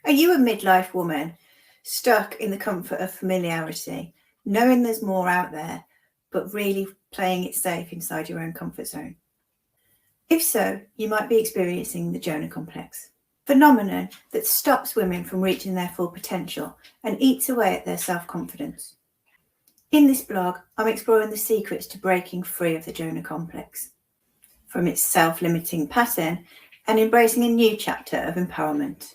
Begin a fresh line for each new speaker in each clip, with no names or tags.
Are you a midlife woman stuck in the comfort of familiarity, knowing there's more out there, but really playing it safe inside your own comfort zone? If so, you might be experiencing the Jonah Complex, a phenomenon that stops women from reaching their full potential and eats away at their self-confidence. In this blog, I'm exploring the secrets to breaking free of the Jonah Complex, from its self-limiting pattern and embracing a new chapter of empowerment.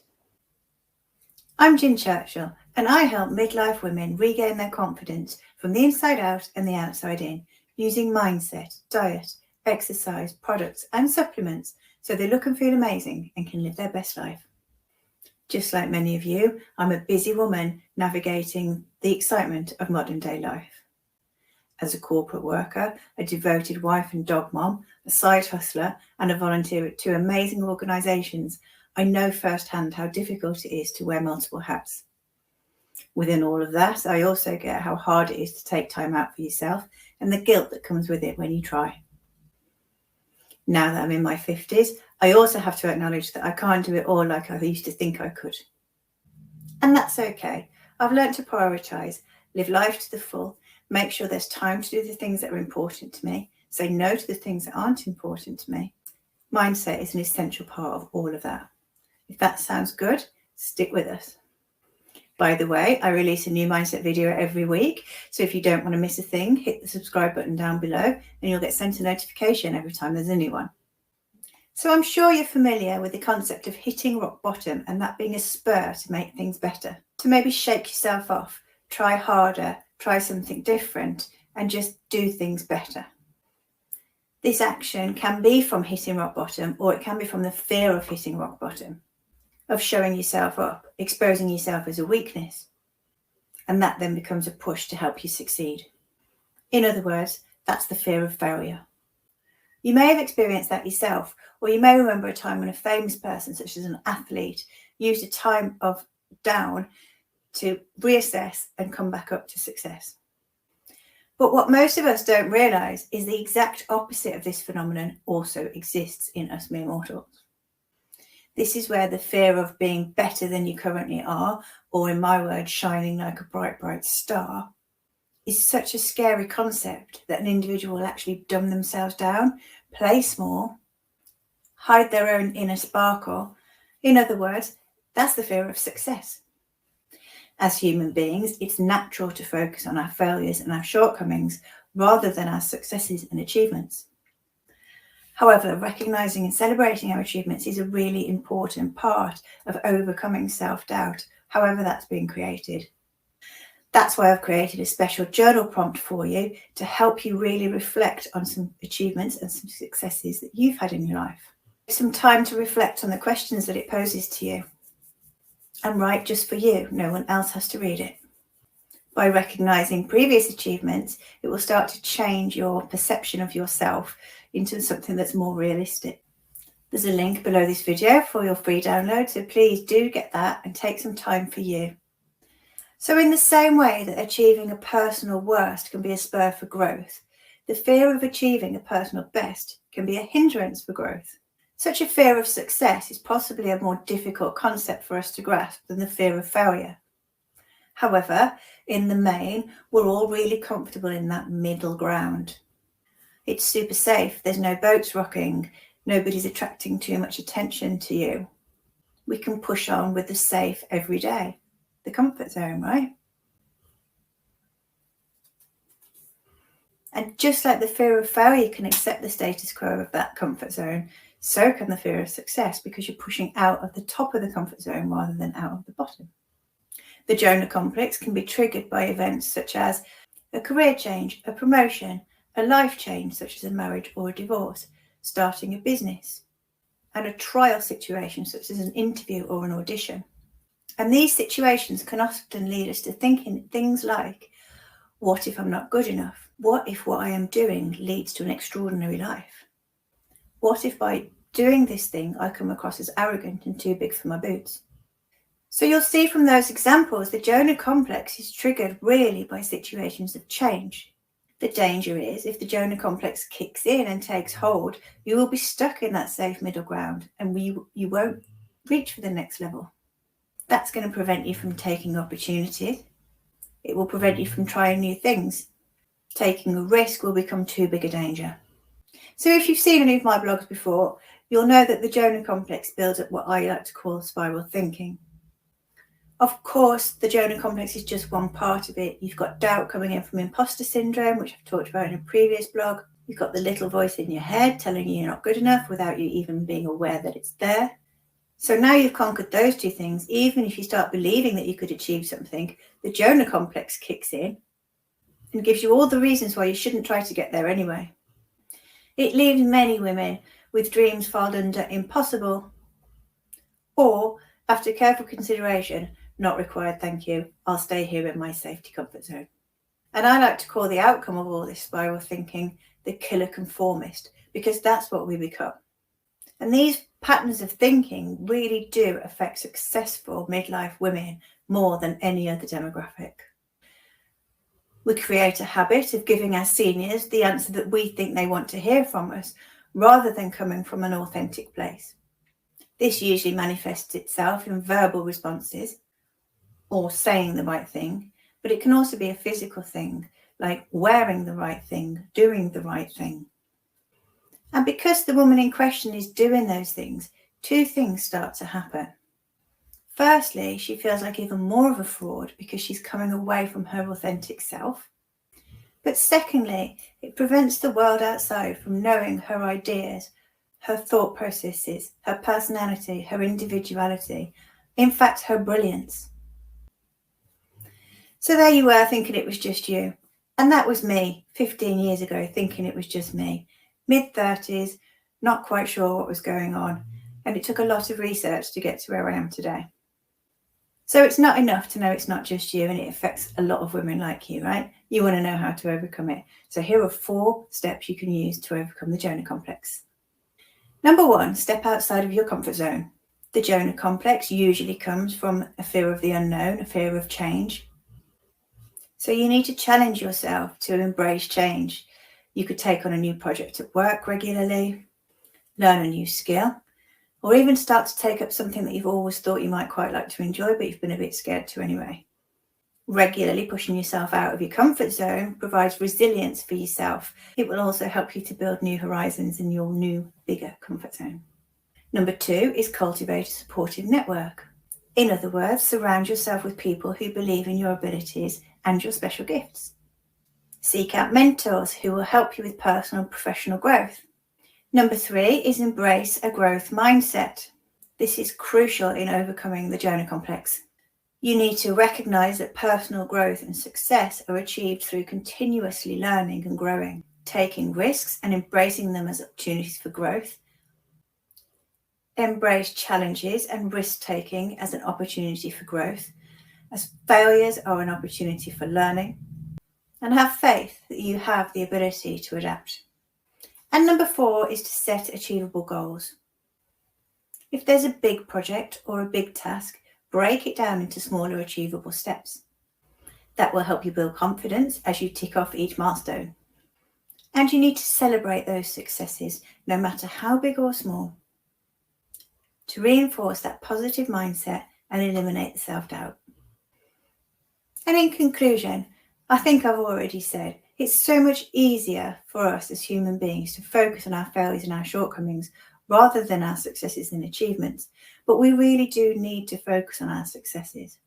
I'm Gin Churchill, and I help midlife women regain their confidence from the inside out and the outside in, using mindset, diet, exercise, products and supplements so they look and feel amazing and can live their best life. Just like many of you, I'm a busy woman navigating the excitement of modern day life. As a corporate worker, a devoted wife and dog mom, a side hustler and a volunteer at two amazing organisations, I know firsthand how difficult it is to wear multiple hats. Within all of that, I also get how hard it is to take time out for yourself and the guilt that comes with it when you try. Now that I'm in my 50s, I also have to acknowledge that I can't do it all like I used to think I could. And that's okay. I've learned to prioritise, live life to the full, make sure there's time to do the things that are important to me, say no to the things that aren't important to me. Mindset is an essential part of all of that. If that sounds good, stick with us. By the way, I release a new mindset video every week, so if you don't want to miss a thing, hit the subscribe button down below and you'll get sent a notification every time there's a new one. So I'm sure you're familiar with the concept of hitting rock bottom and that being a spur to make things better, to maybe shake yourself off, try harder, try something different and just do things better. This action can be from hitting rock bottom, or it can be from the fear of hitting rock bottom, of showing yourself up, exposing yourself as a weakness. And that then becomes a push to help you succeed. In other words, that's the fear of failure. You may have experienced that yourself, or you may remember a time when a famous person, such as an athlete, used a time of down to reassess and come back up to success. But what most of us don't realise is the exact opposite of this phenomenon also exists in us mere mortals. This is where the fear of being better than you currently are, or in my words, shining like a bright, bright star, is such a scary concept that an individual will actually dumb themselves down, play small, hide their own inner sparkle. In other words, that's the fear of success. As human beings, it's natural to focus on our failures and our shortcomings rather than our successes and achievements. However, recognising and celebrating our achievements is a really important part of overcoming self-doubt, however that's been created. That's why I've created a special journal prompt for you to help you really reflect on some achievements and some successes that you've had in your life. Some time to reflect on the questions that it poses to you. And write just for you, no one else has to read it. By recognising previous achievements, it will start to change your perception of yourself into something that's more realistic. There's a link below this video for your free download, so please do get that and take some time for you. So in the same way that achieving a personal worst can be a spur for growth, the fear of achieving a personal best can be a hindrance for growth. Such a fear of success is possibly a more difficult concept for us to grasp than the fear of failure. However, in the main, we're all really comfortable in that middle ground. It's super safe, there's no boats rocking, nobody's attracting too much attention to you. We can push on with the safe every day, the comfort zone, right? And just like the fear of failure can accept the status quo of that comfort zone, so can the fear of success, because you're pushing out of the top of the comfort zone rather than out of the bottom. The Jonah Complex can be triggered by events such as a career change, a promotion, a life change such as a marriage or a divorce, starting a business, and a trial situation such as an interview or an audition. And these situations can often lead us to thinking things like, what if I'm not good enough? What if what I am doing leads to an extraordinary life? What if by doing this thing I come across as arrogant and too big for my boots? So you'll see from those examples, the Jonah Complex is triggered really by situations of change. The danger is if the Jonah Complex kicks in and takes hold, you will be stuck in that safe middle ground and you won't reach for the next level. That's going to prevent you from taking opportunities. It will prevent you from trying new things. Taking a risk will become too big a danger. So if you've seen any of my blogs before, you'll know that the Jonah Complex builds up what I like to call spiral thinking. Of course, the Jonah Complex is just one part of it. You've got doubt coming in from imposter syndrome, which I've talked about in a previous blog. You've got the little voice in your head telling you you're not good enough without you even being aware that it's there. So now you've conquered those two things, even if you start believing that you could achieve something, the Jonah Complex kicks in and gives you all the reasons why you shouldn't try to get there anyway. It leaves many women with dreams filed under impossible, or, after careful consideration, not required, thank you, I'll stay here in my safety comfort zone. And I like to call the outcome of all this spiral thinking the killer conformist, because that's what we become. And these patterns of thinking really do affect successful midlife women more than any other demographic. We create a habit of giving our seniors the answer that we think they want to hear from us, rather than coming from an authentic place. This usually manifests itself in verbal responses or saying the right thing, but it can also be a physical thing, like wearing the right thing, doing the right thing. And because the woman in question is doing those things, two things start to happen. Firstly, she feels like even more of a fraud because she's coming away from her authentic self. But secondly, it prevents the world outside from knowing her ideas, her thought processes, her personality, her individuality, in fact, her brilliance. So there you were, thinking it was just you. And that was me 15 years ago, thinking it was just me. Mid-30s, not quite sure what was going on. And it took a lot of research to get to where I am today. So it's not enough to know it's not just you, and it affects a lot of women like you, right? You want to know how to overcome it. So here are 4 steps you can use to overcome the Jonah Complex. Number 1, step outside of your comfort zone. The Jonah Complex usually comes from a fear of the unknown, a fear of change. So you need to challenge yourself to embrace change. You could take on a new project at work regularly, learn a new skill, or even start to take up something that you've always thought you might quite like to enjoy, but you've been a bit scared to anyway. Regularly pushing yourself out of your comfort zone provides resilience for yourself. It will also help you to build new horizons in your new, bigger comfort zone. Number 2 is cultivate a supportive network. In other words, surround yourself with people who believe in your abilities and your special gifts. Seek out mentors who will help you with personal and professional growth. Number 3 is embrace a growth mindset. This is crucial in overcoming the Jonah Complex. You need to recognize that personal growth and success are achieved through continuously learning and growing, taking risks and embracing them as opportunities for growth. Embrace challenges and risk-taking as an opportunity for growth, as failures are an opportunity for learning, and have faith that you have the ability to adapt. And number 4 is to set achievable goals. If there's a big project or a big task, break it down into smaller achievable steps. That will help you build confidence as you tick off each milestone. And you need to celebrate those successes, no matter how big or small, to reinforce that positive mindset and eliminate the self-doubt. And in conclusion, I think I've already said, it's so much easier for us as human beings to focus on our failures and our shortcomings rather than our successes and achievements. But we really do need to focus on our successes.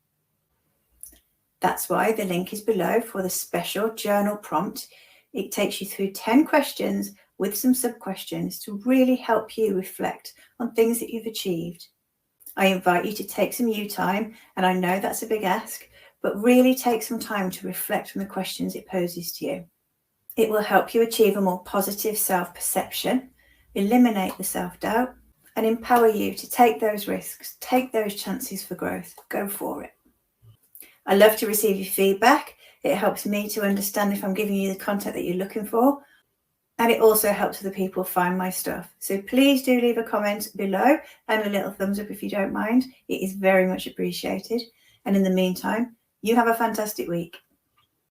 That's why the link is below for the special journal prompt. It takes you through 10 questions with some sub-questions to really help you reflect on things that you've achieved. I invite you to take some you time, and I know that's a big ask, but really take some time to reflect on the questions it poses to you. It will help you achieve a more positive self-perception, eliminate the self-doubt, and empower you to take those risks, take those chances for growth. Go for it. I love to receive your feedback. It helps me to understand if I'm giving you the content that you're looking for, and it also helps other people find my stuff. So please do leave a comment below and a little thumbs up if you don't mind. It is very much appreciated. And in the meantime, you have a fantastic week.